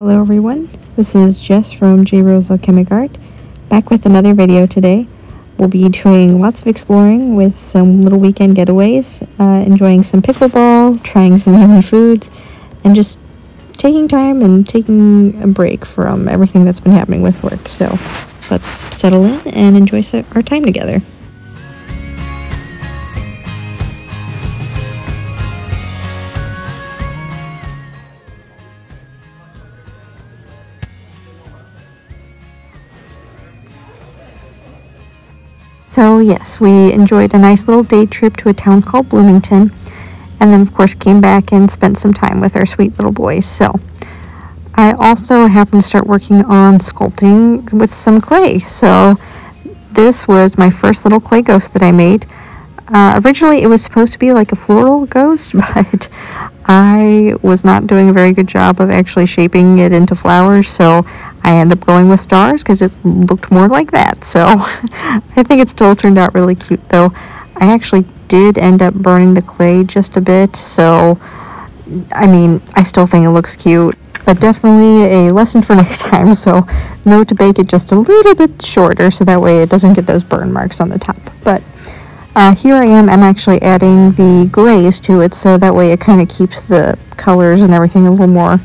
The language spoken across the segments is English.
Hello everyone, this is Jess from J Rose Alchemic Art, back with another video today. We'll be doing lots of exploring with some little weekend getaways, enjoying some pickleball, trying some yummy foods, and just taking time and taking a break from everything that's been happening with work. So let's settle in and enjoy our time together. So yes, we enjoyed a nice little day trip to a town called Bloomington, and then of course came back and spent some time with our sweet little boys. So I also happened to start working on sculpting with some clay. So this was my first little clay ghost that I made. Originally it was supposed to be like a floral ghost, but I was not doing a very good job of actually shaping it into flowers, so I ended up going with stars because it looked more like that. So I think it still turned out really cute, though. I actually did end up burning the clay just a bit, so I mean, I still think it looks cute, but definitely a lesson for next time. So note to bake it just a little bit shorter so that way it doesn't get those burn marks on the top. But here I am, I'm actually adding the glaze to it, so that way it kind of keeps the colors and everything a little more,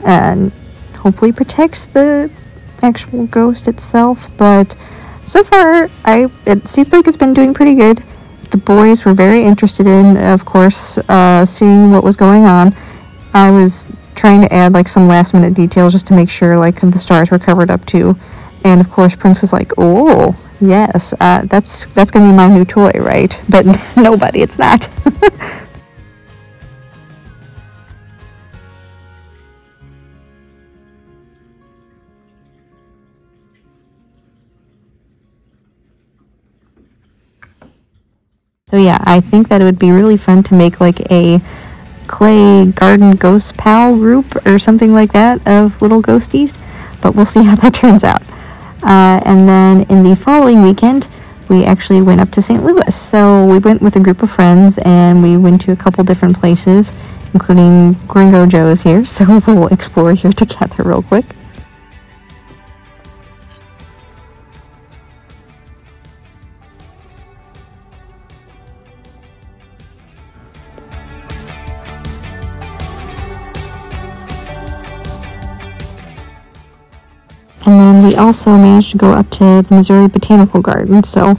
and hopefully protects the actual ghost itself. But so far, it seems like it's been doing pretty good. The boys were very interested in, of course, seeing what was going on. I was trying to add like some last minute details just to make sure like the stars were covered up too. And of course Prince was like, oh yes, that's gonna be my new toy, right? But nobody, it's not. So yeah, I think that it would be really fun to make like a clay garden ghost pal group or something like that of little ghosties, but we'll see how that turns out. And then in the following weekend, we actually went up to St. Louis. So we went with a group of friends and we went to a couple different places, including Gringo Joe's here. So we'll explore here together real quick. And then we also managed to go up to the Missouri Botanical Garden. So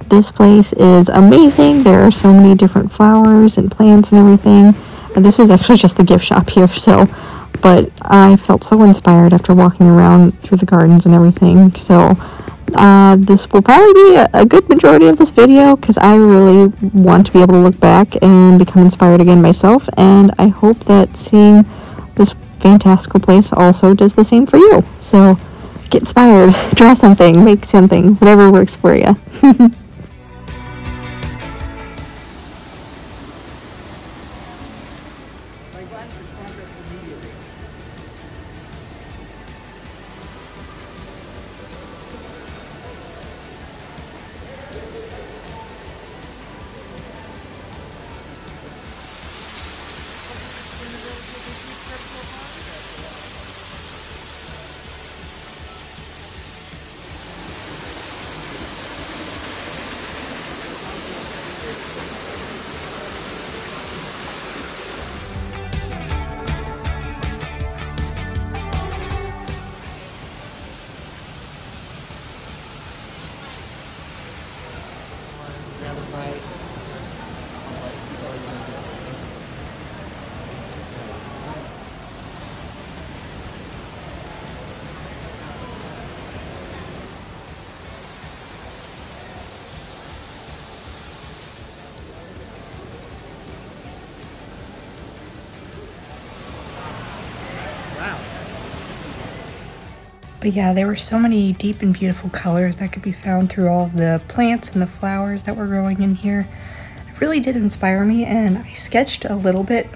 this place is amazing. There are so many different flowers and plants and everything. And this was actually just the gift shop here, but I felt so inspired after walking around through the gardens and everything. So this will probably be a good majority of this video because I really want to be able to look back and become inspired again myself. And I hope that seeing this fantastical place also does the same for you. So get inspired, draw something, make something, whatever works for you. But yeah, there were so many deep and beautiful colors that could be found through all of the plants and the flowers that were growing in here. It really did inspire me, and I sketched a little bit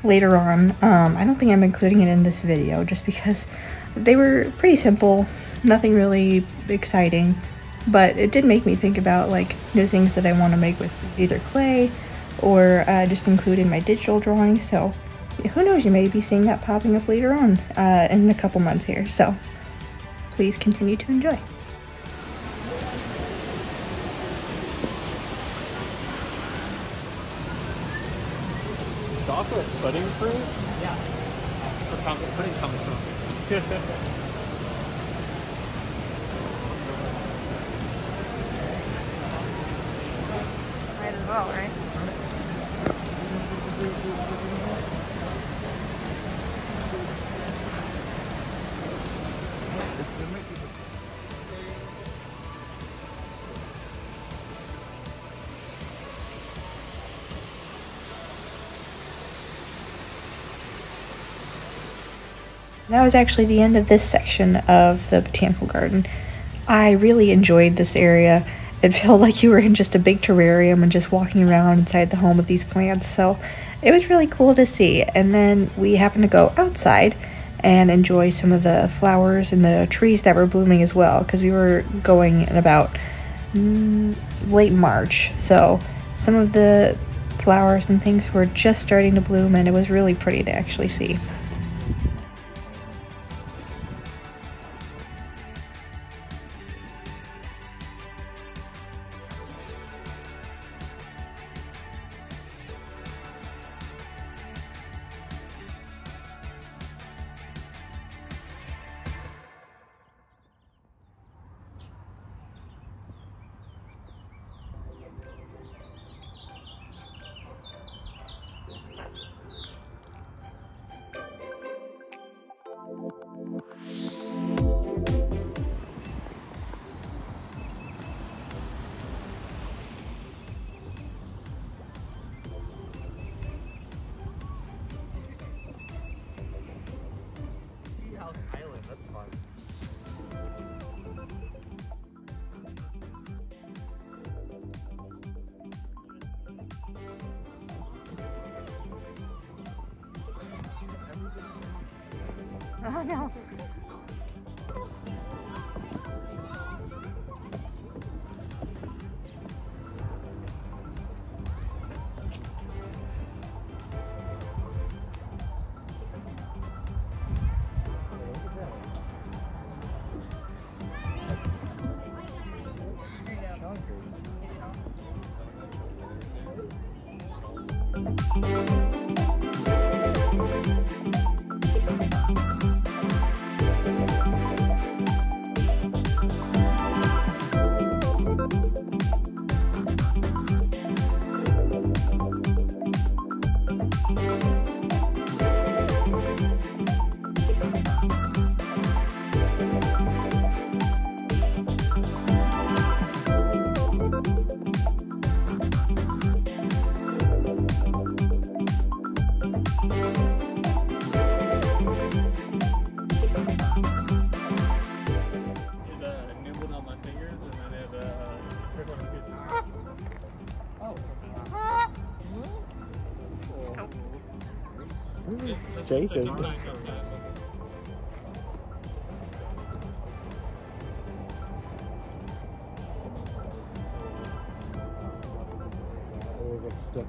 later on. I don't think I'm including it in this video just because they were pretty simple, nothing really exciting, but it did make me think about like new things that I want to make with either clay or just include in my digital drawing. So who knows, you may be seeing that popping up later on in a couple months here. So please continue to enjoy. Chocolate pudding fruit? Yeah. That's where chocolate pudding comes from. Might as well, right? That was actually the end of this section of the botanical garden. I really enjoyed this area. It felt like you were in just a big terrarium and just walking around inside the home of these plants, so it was really cool to see. And then we happened to go outside and enjoy some of the flowers and the trees that were blooming as well, because we were going in about late March, so some of the flowers and things were just starting to bloom, and it was really pretty to actually see. Island, that's fun. Oh no. It's Jason. Oh, that's stuck.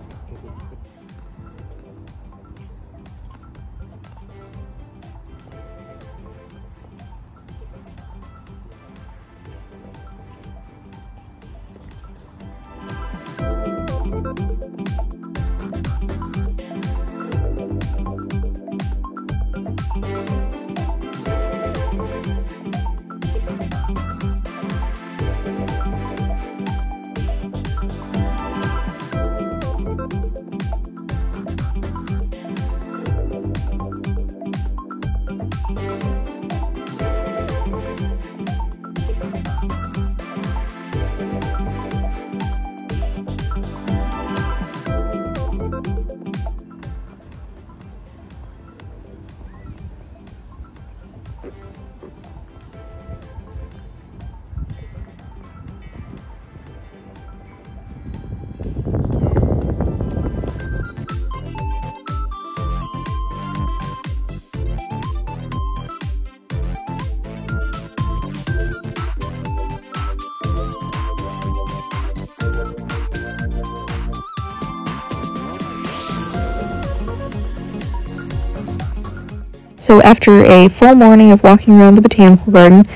So after a full morning of walking around the botanical garden,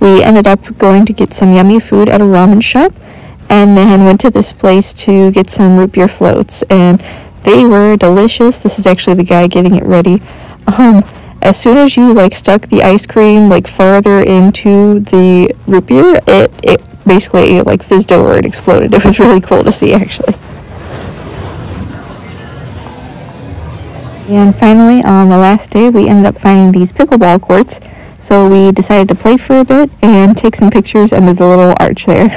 we ended up going to get some yummy food at a ramen shop, and then went to this place to get some root beer floats, and they were delicious. This is actually the guy getting it ready. As soon as you stuck the ice cream farther into the root beer, it basically fizzed over and exploded. It was really cool to see, actually. And finally, on the last day, we ended up finding these pickleball courts, so we decided to play for a bit and take some pictures under the little arch there.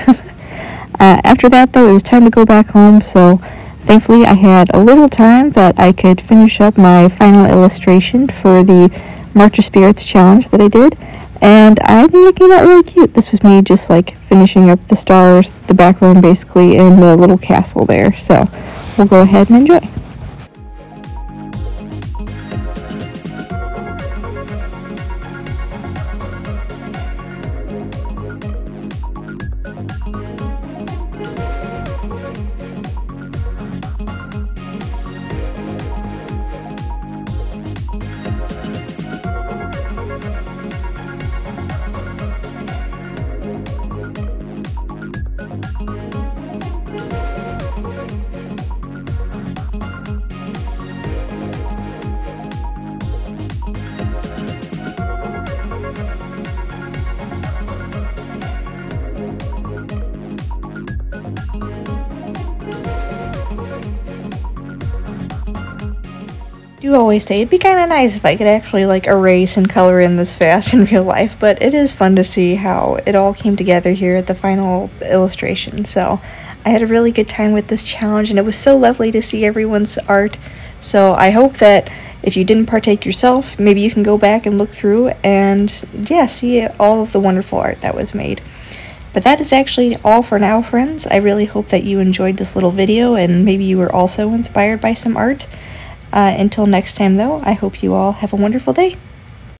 After that, though, it was time to go back home, so thankfully I had a little time that I could finish up my final illustration for the March of Spirits challenge that I did, and I think it came out really cute. This was me just finishing up the stars, the background basically, and the little castle there, so we'll go ahead and enjoy. I do always say it'd be kind of nice if I could actually erase and color in this fast in real life, but it is fun to see how it all came together here at the final illustration. So I had a really good time with this challenge, and it was so lovely to see everyone's art. So I hope that if you didn't partake yourself, maybe you can go back and look through and see all of the wonderful art that was made. But that is actually all for now, friends. I really hope that you enjoyed this little video and maybe you were also inspired by some art. Until next time, though, I hope you all have a wonderful day.